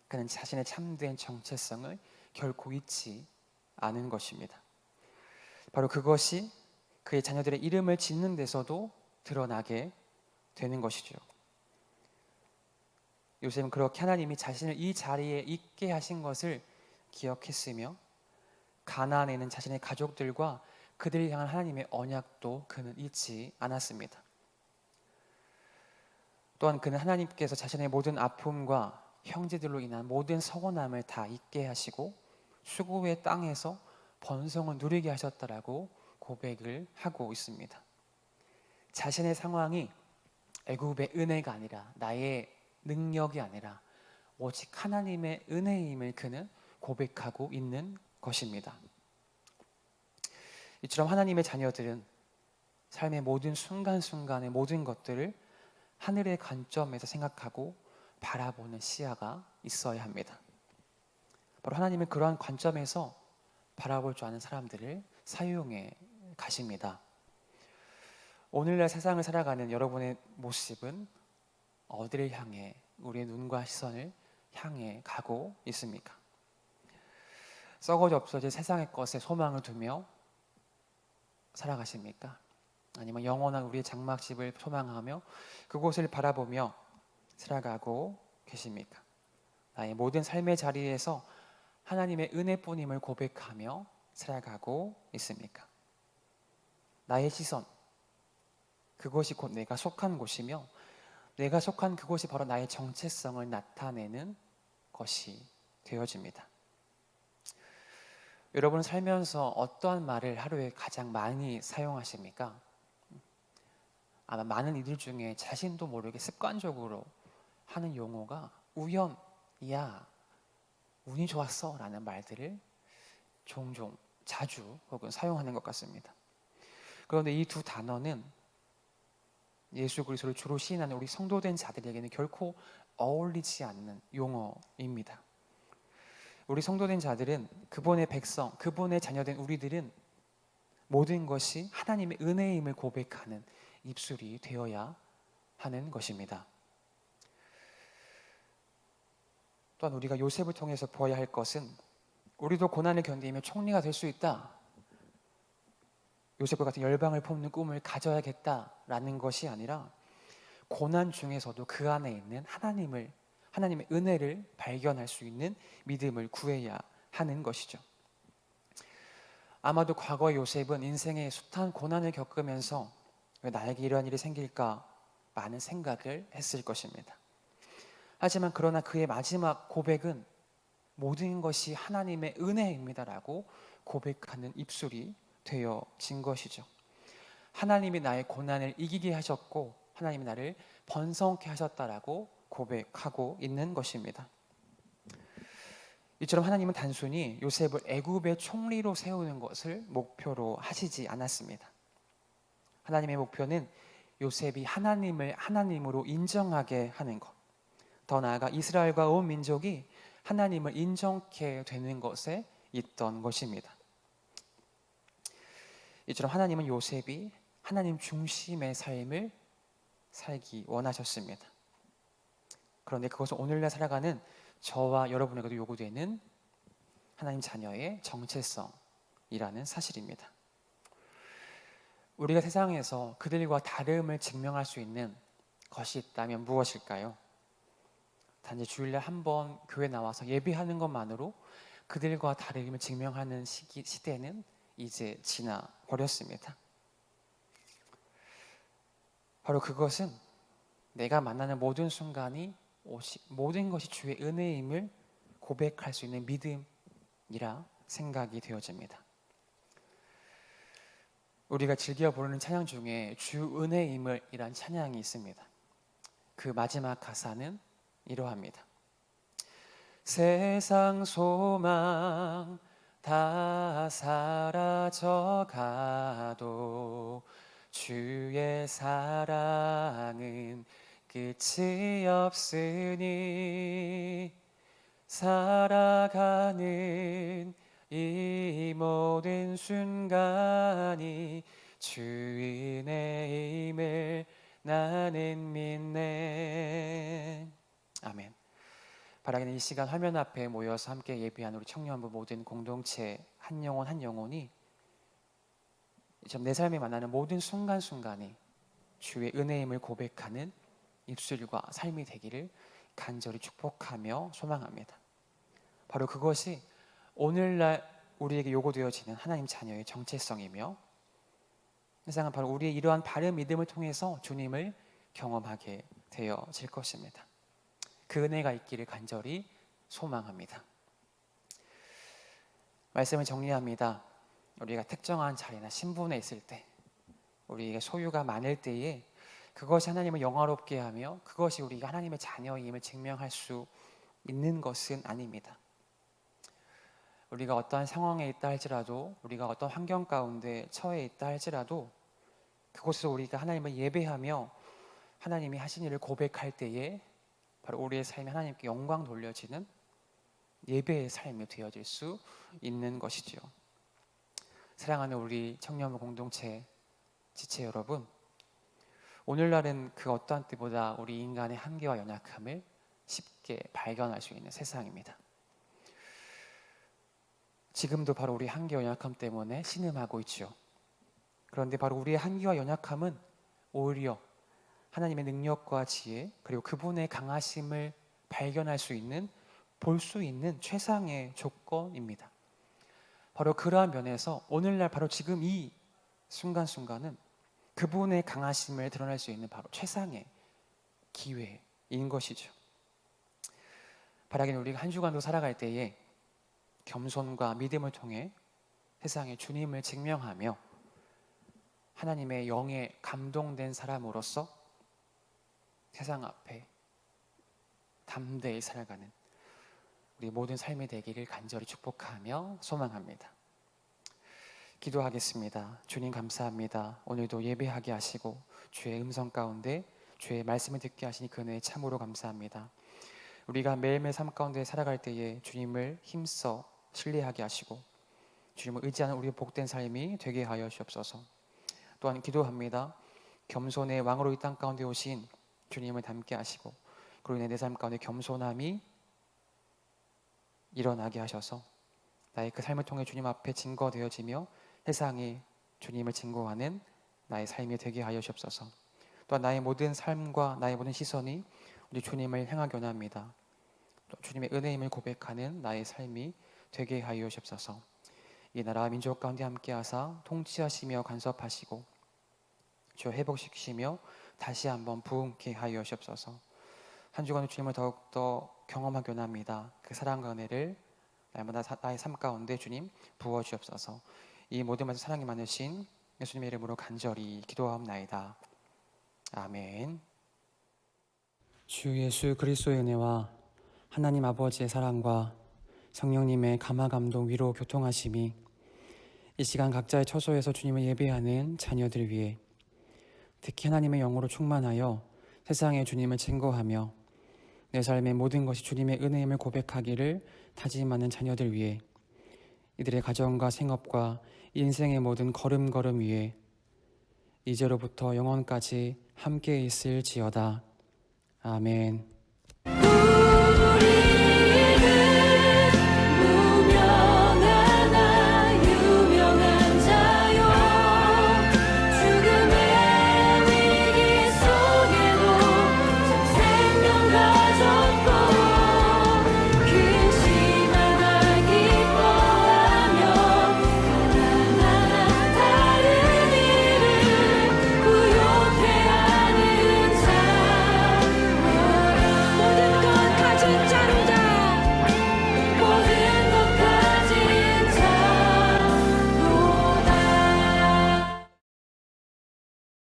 그는 자신의 참된 정체성을 결코 잊지 않은 것입니다. 바로 그것이 그의 자녀들의 이름을 짓는 데서도 드러나게 되는 것이죠. 요셉은 그렇게 하나님이 자신을 이 자리에 있게 하신 것을 기억했으며 가나안에는 자신의 가족들과 그들을 향한 하나님의 언약도 그는 잊지 않았습니다. 또한 그는 하나님께서 자신의 모든 아픔과 형제들로 인한 모든 서운함을 다 잊게 하시고 수고의 땅에서 번성을 누리게 하셨다라고 고백을 하고 있습니다. 자신의 상황이 애굽의 은혜가 아니라 나의 능력이 아니라 오직 하나님의 은혜임을 그는 고백하고 있는 것입니다. 이처럼 하나님의 자녀들은 삶의 모든 순간순간의 모든 것들을 하늘의 관점에서 생각하고 바라보는 시야가 있어야 합니다. 바로 하나님은 그러한 관점에서 바라볼 줄 아는 사람들을 사용해 가십니다. 오늘날 세상을 살아가는 여러분의 모습은 어디를 향해 우리의 눈과 시선을 향해 가고 있습니까? 썩어져 없어질 세상의 것에 소망을 두며 살아가십니까? 아니면 영원한 우리의 장막집을 소망하며 그곳을 바라보며 살아가고 계십니까? 나의 모든 삶의 자리에서 하나님의 은혜뿐임을 고백하며 살아가고 있습니까? 나의 시선, 그것이 곧 내가 속한 곳이며 내가 속한 그곳이 바로 나의 정체성을 나타내는 것이 되어집니다. 여러분 살면서 어떠한 말을 하루에 가장 많이 사용하십니까? 아마 많은 이들 중에 자신도 모르게 습관적으로 하는 용어가 우연이야, 운이 좋았어 라는 말들을 종종 자주 혹은 사용하는 것 같습니다. 그런데 이 두 단어는 예수 그리스도를 주로 시인하는 우리 성도된 자들에게는 결코 어울리지 않는 용어입니다. 우리 성도된 자들은 그분의 백성, 그분의 자녀된 우리들은 모든 것이 하나님의 은혜임을 고백하는 입술이 되어야 하는 것입니다. 또한 우리가 요셉을 통해서 보아야 할 것은 우리도 고난을 견디며 총리가 될 수 있다, 요셉과 같은 열방을 품는 꿈을 가져야겠다라는 것이 아니라 고난 중에서도 그 안에 있는 하나님의 은혜를 발견할 수 있는 믿음을 구해야 하는 것이죠. 아마도 과거 요셉은 인생의 숱한 고난을 겪으면서 왜 나에게 이러한 일이 생길까 많은 생각을 했을 것입니다. 하지만 그러나 그의 마지막 고백은 모든 것이 하나님의 은혜입니다라고 고백하는 입술이 되어진 것이죠. 하나님이 나의 고난을 이기게 하셨고 하나님이 나를 번성케 하셨다라고 고백하고 있는 것입니다. 이처럼 하나님은 단순히 요셉을 애굽의 총리로 세우는 것을 목표로 하시지 않았습니다. 하나님의 목표는 요셉이 하나님을 하나님으로 인정하게 하는 것, 더 나아가 이스라엘과 온 민족이 하나님을 인정케 되는 것에 있던 것입니다. 이처럼 하나님은 요셉이 하나님 중심의 삶을 살기 원하셨습니다. 그런데 그것은 오늘날 살아가는 저와 여러분에게도 요구되는 하나님 자녀의 정체성이라는 사실입니다. 우리가 세상에서 그들과 다름을 증명할 수 있는 것이 있다면 무엇일까요? 단지 주일날 한번 교회 나와서 예배하는 것만으로 그들과 다름을 증명하는 시대는 이제 지나 버렸습니다. 바로 그것은 내가 만나는 모든 순간이 모든 것이 주의 은혜임을 고백할 수 있는 믿음이라 생각이 되어집니다. 우리가 즐겨 부르는 찬양 중에 주 은혜임을 이란 찬양이 있습니다. 그 마지막 가사는 이러합니다. 세상 소망 다 사라져가도 주의 사랑은 끝이 없으니 살아가는 이 모든 순간이 주 은혜임을 나는 믿네. 아멘. 바라기는 이 시간 화면 앞에 모여서 함께 예배한 우리 청년부 모든 공동체 한 영혼 한 영혼이 내 삶에 만나는 모든 순간순간이 주의 은혜임을 고백하는 입술과 삶이 되기를 간절히 축복하며 소망합니다. 바로 그것이 오늘날 우리에게 요구되어지는 하나님 자녀의 정체성이며 세상은 바로 우리의 이러한 바른 믿음을 통해서 주님을 경험하게 되어질 것입니다. 그 은혜가 있기를 간절히 소망합니다. 말씀을 정리합니다. 우리가 특정한 자리나 신분에 있을 때, 우리에게 소유가 많을 때에 그것이 하나님을 영화롭게 하며 그것이 우리가 하나님의 자녀임을 증명할 수 있는 것은 아닙니다. 우리가 어떠한 상황에 있다 할지라도, 우리가 어떤 환경 가운데 처해 있다 할지라도 그곳에서 우리가 하나님을 예배하며 하나님이 하신 일을 고백할 때에 바로 우리의 삶이 하나님께 영광 돌려지는 예배의 삶이 되어질 수 있는 것이지요. 사랑하는 우리 청년부 공동체 지체 여러분, 오늘날은 그 어떠한 때보다 우리 인간의 한계와 연약함을 쉽게 발견할 수 있는 세상입니다. 지금도 바로 우리 한계와 연약함 때문에 신음하고 있죠. 그런데 바로 우리의 한계와 연약함은 오히려 하나님의 능력과 지혜 그리고 그분의 강하심을 발견할 수 있는, 볼 수 있는 최상의 조건입니다. 바로 그러한 면에서 오늘날 바로 지금 이 순간순간은 그분의 강하심을 드러낼 수 있는 바로 최상의 기회인 것이죠. 바라기는 우리가 한 주간도 살아갈 때에 겸손과 믿음을 통해 세상에 주님을 증명하며 하나님의 영에 감동된 사람으로서 세상 앞에 담대히 살아가는 우리 모든 삶이 되기를 간절히 축복하며 소망합니다. 기도하겠습니다. 주님 감사합니다. 오늘도 예배하게 하시고 주의 음성 가운데 주의 말씀을 듣게 하시니 그 은혜에 참으로 감사합니다. 우리가 매일매일 삶 가운데 살아갈 때에 주님을 힘써 신뢰하게 하시고 주님을 의지하는 우리의 복된 삶이 되게 하여 주옵소서. 또한 기도합니다. 겸손의 왕으로 이 땅 가운데 오신 주님을 닮게 하시고 그로 인해 내 삶 가운데 겸손함이 일어나게 하셔서 나의 그 삶을 통해 주님 앞에 증거되어지며 세상에 주님을 증거하는 나의 삶이 되게 하여 주옵소서. 또한 나의 모든 삶과 나의 모든 시선이 우리 주님을 향하게 원합니다. 또 주님의 은혜임을 고백하는 나의 삶이 되게 하여 주옵소서. 이 나라와 민족 가운데 함께하사 통치하시며 간섭하시고 주여 회복시키시며 다시 한번 부흥케 하여 주옵소서. 한 주간의 주님을 더욱더 경험하게 원합니다. 그 사랑과 은혜를 날마다 나의 삶 가운데 주님 부어주옵소서. 이 모든 말씀 사랑이 많으신 예수님의 이름으로 간절히 기도하옵나이다. 아멘. 주 예수 그리스도의 은혜와 하나님 아버지의 사랑과 성령님의 감화 감동 위로 교통하심이 이 시간 각자의 처소에서 주님을 예배하는 자녀들 위해, 특히 하나님의 영으로 충만하여 세상에 주님을 증거하며 내 삶의 모든 것이 주님의 은혜임을 고백하기를 다짐하는 자녀들 위해, 이들의 가정과 생업과 인생의 모든 걸음걸음 위에 이제로부터 영원까지 함께 있을지어다. 아멘. 우리